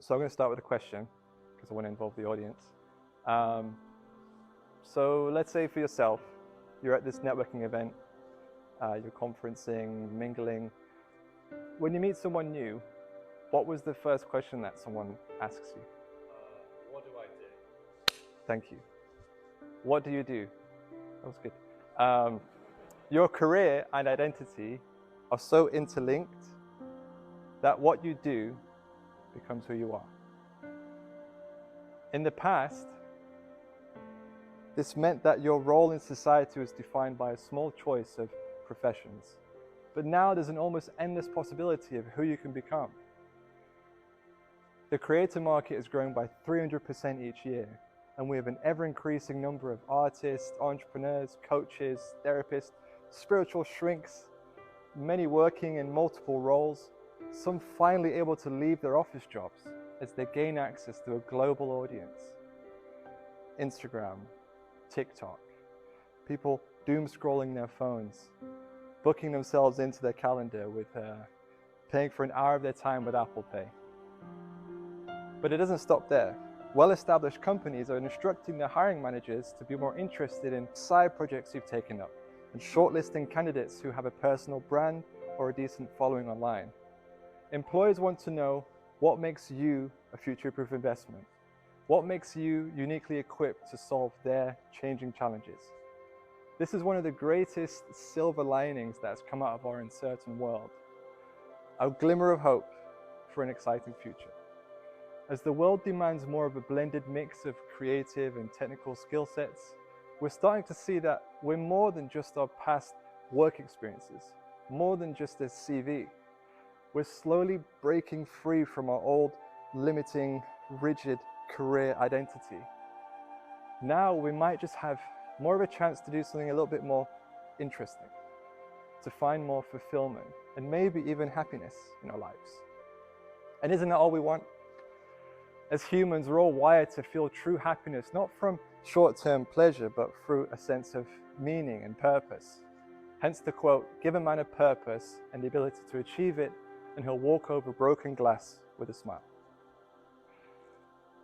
So I'm going to start with a question because I want to involve the audience. So let's say for yourself, you're at this networking event, you're conferencing, mingling. When you meet someone new, what was the first question that someone asks you? What do I do? Thank you. What do you do? That was good. Your career and identity are so interlinked that what you do becomes who you are. In the past, this meant that your role in society was defined by a small choice of professions. But now there's an almost endless possibility of who you can become. The creator market is growing by 300% each year, and we have an ever-increasing number of artists, entrepreneurs, coaches, therapists, spiritual shrinks, many working in multiple roles, some finally able to leave their office jobs as they gain access to a global audience. Instagram, TikTok, people doom scrolling their phones, booking themselves into their calendar with paying for an hour of their time with Apple Pay. But it doesn't stop there. Well-established companies are instructing their hiring managers to be more interested in side projects you've taken up and shortlisting candidates who have a personal brand or a decent following online. Employers want to know what makes you a future-proof investment. What makes you uniquely equipped to solve their changing challenges? This is one of the greatest silver linings that's come out of our uncertain world. A glimmer of hope for an exciting future. As the world demands more of a blended mix of creative and technical skill sets, we're starting to see that we're more than just our past work experiences, more than just a CV. We're slowly breaking free from our old, limiting, rigid career identity. Now we might just have more of a chance to do something a little bit more interesting, to find more fulfillment, and maybe even happiness in our lives. And isn't that all we want? As humans, we're all wired to feel true happiness, not from short-term pleasure, but through a sense of meaning and purpose. Hence the quote, "Give a man a purpose and the ability to achieve it, and he'll walk over broken glass with a smile."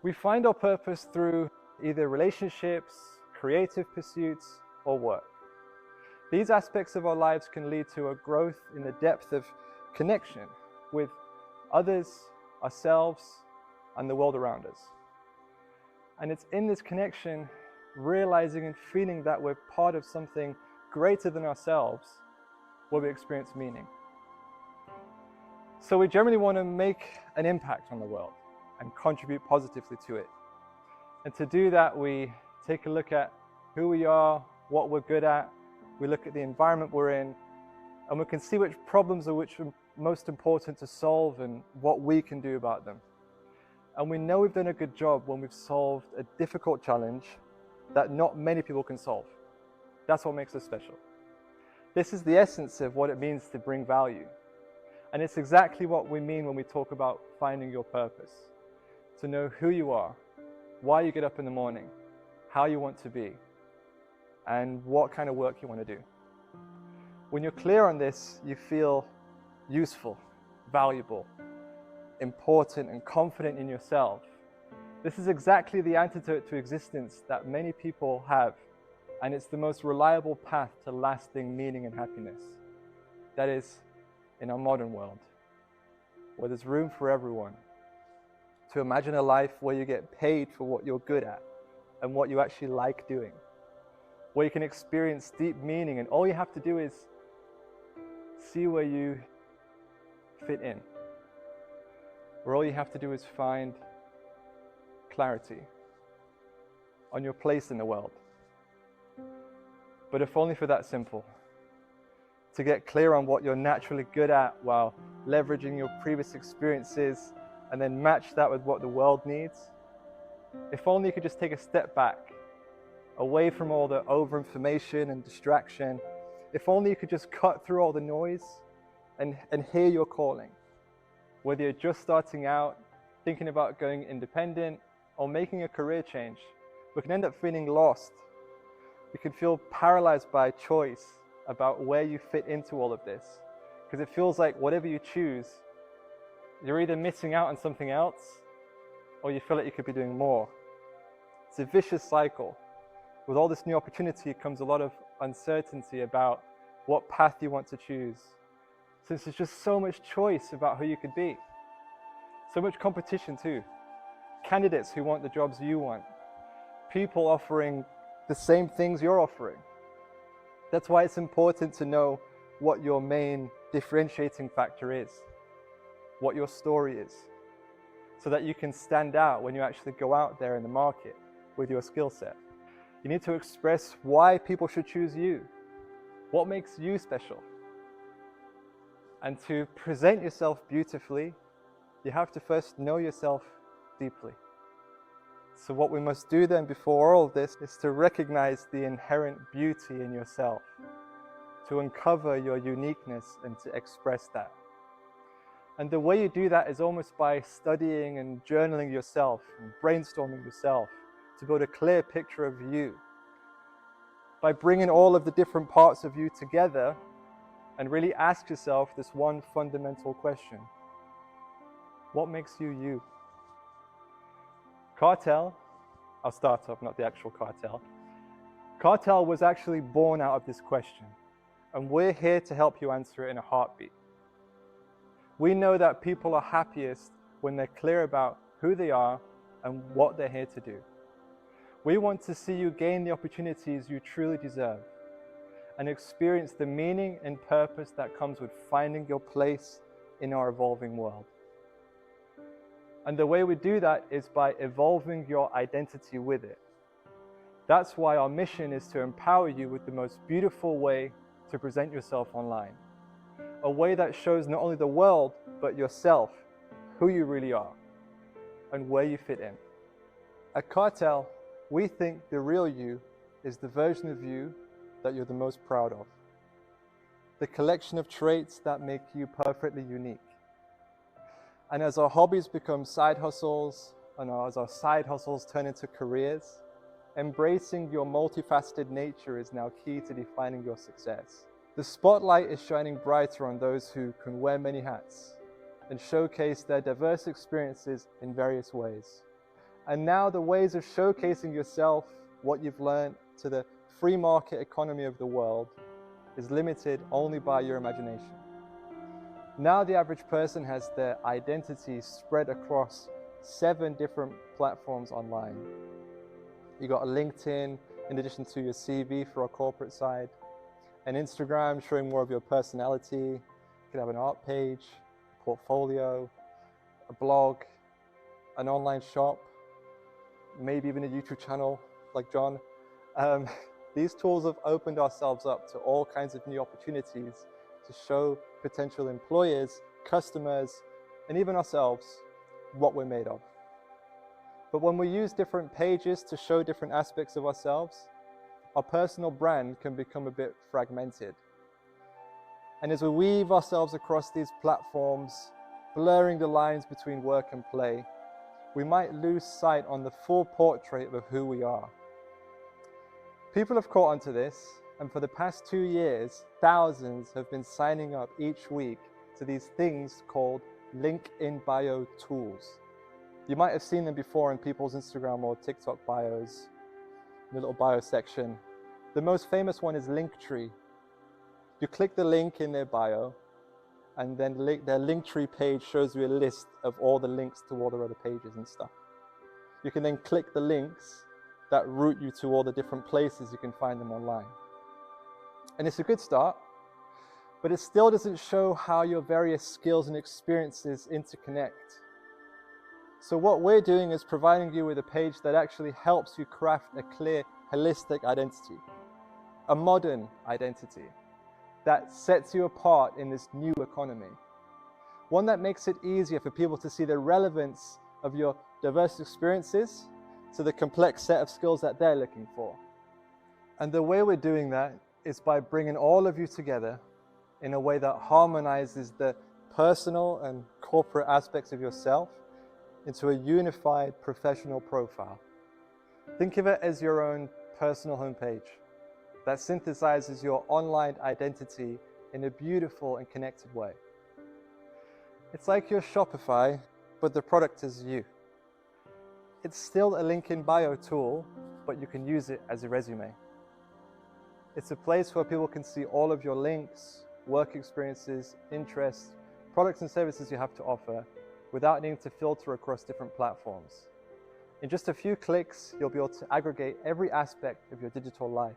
We find our purpose through either relationships, creative pursuits, or work. These aspects of our lives can lead to a growth in the depth of connection with others, ourselves, and the world around us. And it's in this connection, realizing and feeling that we're part of something greater than ourselves, where we experience meaning. So we generally want to make an impact on the world and contribute positively to it. And to do that, we take a look at who we are, what we're good at, we look at the environment we're in, and we can see which problems are most important to solve and what we can do about them. And we know we've done a good job when we've solved a difficult challenge that not many people can solve. That's what makes us special. This is the essence of what it means to bring value. And it's exactly what we mean when we talk about finding your purpose. To know who you are, why you get up in the morning, how you want to be, and what kind of work you want to do. When you're clear on this, you feel useful, valuable, important, and confident in yourself. This is exactly the antidote to existence that many people have, and it's the most reliable path to lasting meaning and happiness. That is, in our modern world, where there's room for everyone, to imagine a life where you get paid for what you're good at and what you actually like doing, where you can experience deep meaning, and all you have to do is see where you fit in, where all you have to do is find clarity on your place in the world. But if only for that simple, to get clear on what you're naturally good at while leveraging your previous experiences and then match that with what the world needs. If only you could just take a step back, away from all the over-information and distraction. If only you could just cut through all the noise and hear your calling. Whether you're just starting out, thinking about going independent, or making a career change, we can end up feeling lost. You can feel paralyzed by choice about where you fit into all of this, because it feels like whatever you choose, you're either missing out on something else or you feel like you could be doing more. It's a vicious cycle. With all this new opportunity comes a lot of uncertainty about what path you want to choose, since there's just so much choice about who you could be. So much competition too. Candidates who want the jobs you want. People offering the same things you're offering. That's why it's important to know what your main differentiating factor is, what your story is, so that you can stand out when you actually go out there in the market with your skill set. You need to express why people should choose you, what makes you special. And to present yourself beautifully, you have to first know yourself deeply. So what we must do then before all of this is to recognize the inherent beauty in yourself, to uncover your uniqueness and to express that. And the way you do that is almost by studying and journaling yourself and brainstorming yourself to build a clear picture of you. By bringing all of the different parts of you together and really ask yourself this one fundamental question. What makes you you? CARTEL, our startup, not the actual cartel. CARTEL was actually born out of this question, and we're here to help you answer it in a heartbeat. We know that people are happiest when they're clear about who they are and what they're here to do. We want to see you gain the opportunities you truly deserve and experience the meaning and purpose that comes with finding your place in our evolving world. And the way we do that is by evolving your identity with it. That's why our mission is to empower you with the most beautiful way to present yourself online. A way that shows not only the world, but yourself, who you really are, and where you fit in. At CARTEL, we think the real you is the version of you that you're the most proud of. The collection of traits that make you perfectly unique. And as our hobbies become side hustles, and as our side hustles turn into careers, embracing your multifaceted nature is now key to defining your success. The spotlight is shining brighter on those who can wear many hats and showcase their diverse experiences in various ways. And now the ways of showcasing yourself, what you've learned, to the free market economy of the world is limited only by your imagination. Now the average person has their identity spread across 7 different platforms online. You got a LinkedIn in addition to your CV for our corporate side, an Instagram showing more of your personality. You could have an art page, a portfolio, a blog, an online shop, maybe even a YouTube channel like John. These tools have opened ourselves up to all kinds of new opportunities to show potential employers, customers, and even ourselves what we're made of. But when we use different pages to show different aspects of ourselves, our personal brand can become a bit fragmented. And as we weave ourselves across these platforms, blurring the lines between work and play, we might lose sight on the full portrait of who we are. People have caught onto this, and for the past 2 years, thousands have been signing up each week to these things called link in bio tools. You might have seen them before in people's Instagram or TikTok bios, in the little bio section. The most famous one is Linktree. You click the link in their bio, and then their Linktree page shows you a list of all the links to all their other pages and stuff. You can then click the links that route you to all the different places you can find them online. And it's a good start, but it still doesn't show how your various skills and experiences interconnect. So what we're doing is providing you with a page that actually helps you craft a clear, holistic identity, a modern identity that sets you apart in this new economy. One that makes it easier for people to see the relevance of your diverse experiences to the complex set of skills that they're looking for. And the way we're doing that is by bringing all of you together in a way that harmonizes the personal and corporate aspects of yourself into a unified professional profile. Think of it as your own personal homepage that synthesizes your online identity in a beautiful and connected way. It's like your Shopify, but the product is you. It's still a link in bio tool, but you can use it as a resume. It's a place where people can see all of your links, work experiences, interests, products and services you have to offer without needing to filter across different platforms. In just a few clicks, you'll be able to aggregate every aspect of your digital life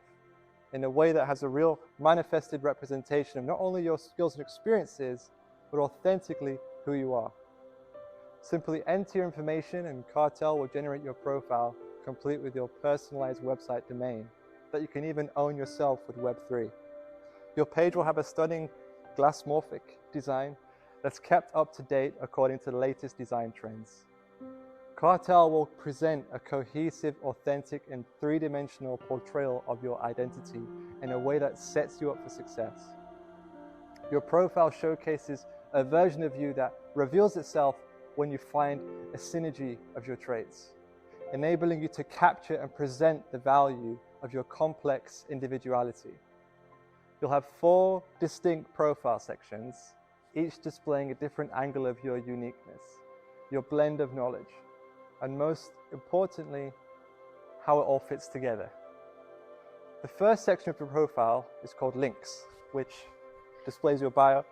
in a way that has a real manifested representation of not only your skills and experiences, but authentically who you are. Simply enter your information and CARTEL will generate your profile complete with your personalized website domain that you can even own yourself with Web3. Your page will have a stunning glassmorphic design that's kept up to date according to the latest design trends. CARTEL will present a cohesive, authentic, and three-dimensional portrayal of your identity in a way that sets you up for success. Your profile showcases a version of you that reveals itself when you find a synergy of your traits, enabling you to capture and present the value of your complex individuality. You'll have 4 distinct profile sections, each displaying a different angle of your uniqueness, your blend of knowledge, and most importantly, how it all fits together. The first section of your profile is called Links, which displays your bio,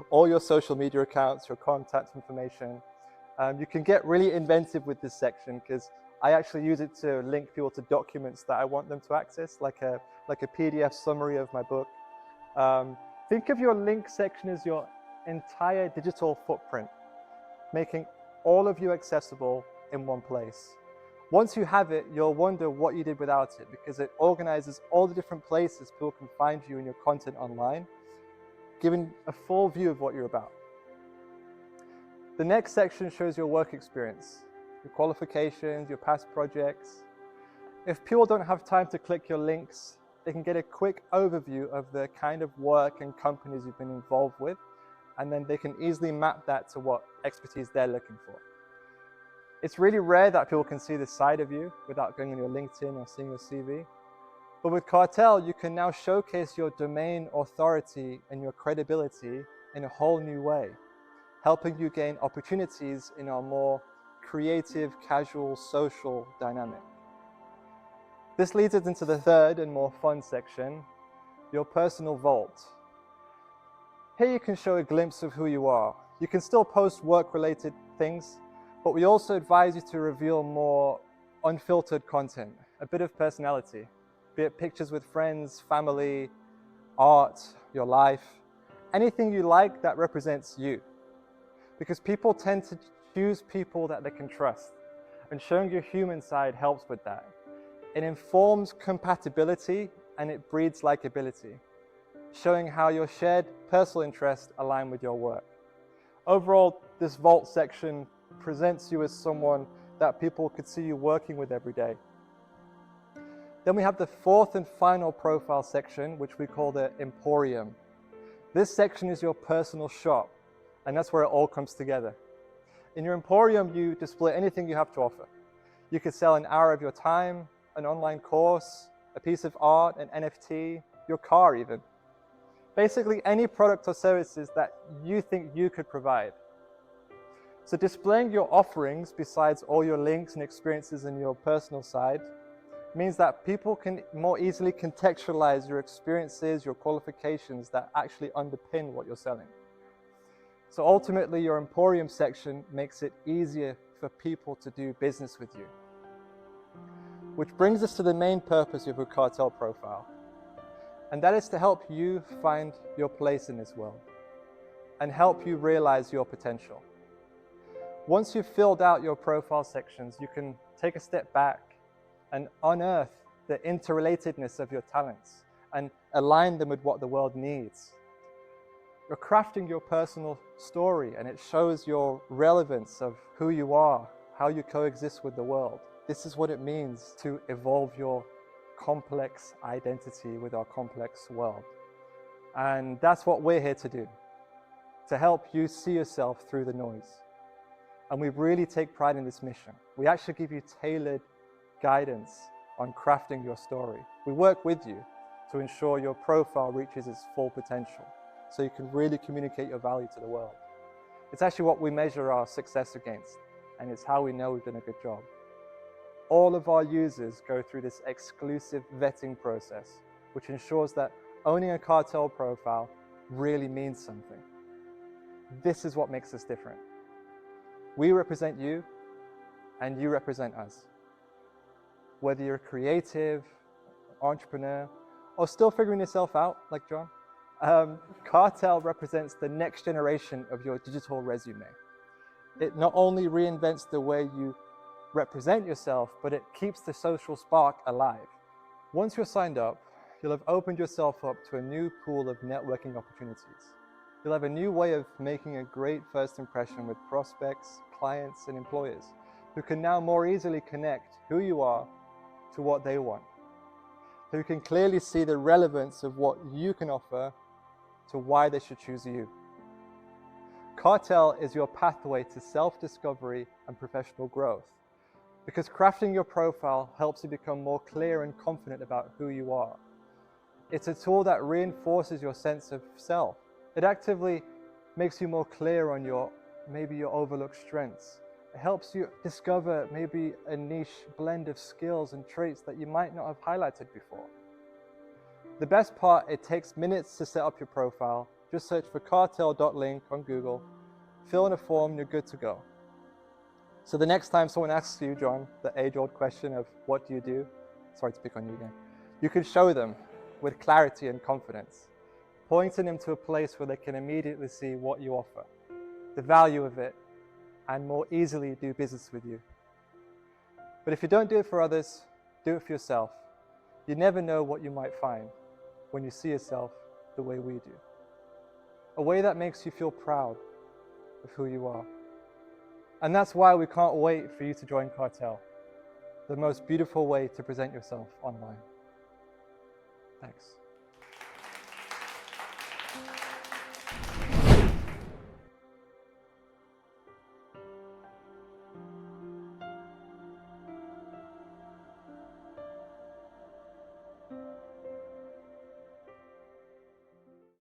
all your social media accounts, your contact information. You can get really inventive with this section because I actually use it to link people to documents that I want them to access, like a PDF summary of my book. Think of your link section as your entire digital footprint, making all of you accessible in one place. Once you have it, you'll wonder what you did without it because it organizes all the different places people can find you and your content online, giving a full view of what you're about. The next section shows your work experience, your qualifications, your past projects. If people don't have time to click your links, they can get a quick overview of the kind of work and companies you've been involved with, and then they can easily map that to what expertise they're looking for. It's really rare that people can see this side of you without going on your LinkedIn or seeing your CV. But with CARTEL, you can now showcase your domain authority and your credibility in a whole new way, helping you gain opportunities in our more creative, casual, social dynamic. This leads us into the third and more fun section, your personal vault. Here you can show a glimpse of who you are. You can still post work-related things, but we also advise you to reveal more unfiltered content, a bit of personality, be it pictures with friends, family, art, your life, anything you like that represents you. Because people tend to choose people that they can trust, and showing your human side helps with that. It informs compatibility and it breeds likability, showing how your shared personal interests align with your work. Overall, this vault section presents you as someone that people could see you working with every day. Then we have the fourth and final profile section, which we call the Emporium. This section is your personal shop, and that's where it all comes together. In your Emporium, you display anything you have to offer. You could sell an hour of your time, an online course, a piece of art, an NFT, your car even. Basically, any product or services that you think you could provide. So displaying your offerings besides all your links and experiences in your personal side means that people can more easily contextualize your experiences, your qualifications that actually underpin what you're selling. So ultimately, your Emporium section makes it easier for people to do business with you. Which brings us to the main purpose of your CARTEL profile. And that is to help you find your place in this world and help you realize your potential. Once you've filled out your profile sections, you can take a step back and unearth the interrelatedness of your talents and align them with what the world needs. You're crafting your personal story, and it shows your relevance of who you are, how you coexist with the world. This is what it means to evolve your complex identity with our complex world. And that's what we're here to do, to help you see yourself through the noise. And we really take pride in this mission. We actually give you tailored guidance on crafting your story. We work with you to ensure your profile reaches its full potential, so you can really communicate your value to the world. It's actually what we measure our success against. and it's how we know we've done a good job. All of our users go through this exclusive vetting process, which ensures that owning a Cartel profile really means something. This is what makes us different. We represent you, and you represent us. Whether you're a creative, entrepreneur, or still figuring yourself out, like John, Cartel represents the next generation of your digital resume. It not only reinvents the way you represent yourself, but it keeps the social spark alive. Once you're signed up, you'll have opened yourself up to a new pool of networking opportunities. You'll have a new way of making a great first impression with prospects, clients, and employers who can now more easily connect who you are to what they want, who can clearly see the relevance of what you can offer to why they should choose you. Cartel is your pathway to self-discovery and professional growth, because crafting your profile helps you become more clear and confident about who you are. It's a tool that reinforces your sense of self. It actively makes you more clear on your overlooked strengths. It helps you discover maybe a niche blend of skills and traits that you might not have highlighted before. The best part, it takes minutes to set up your profile. Just search for cartel.link on Google, fill in a form, you're good to go. So the next time someone asks you, John, the age-old question of what do you do? Sorry to pick on you again. You can show them with clarity and confidence, pointing them to a place where they can immediately see what you offer, the value of it, and more easily do business with you. But if you don't do it for others, do it for yourself. You never know what you might find when you see yourself the way we do. A way that makes you feel proud of who you are. And that's why we can't wait for you to join Cartel, the most beautiful way to present yourself online. Thanks.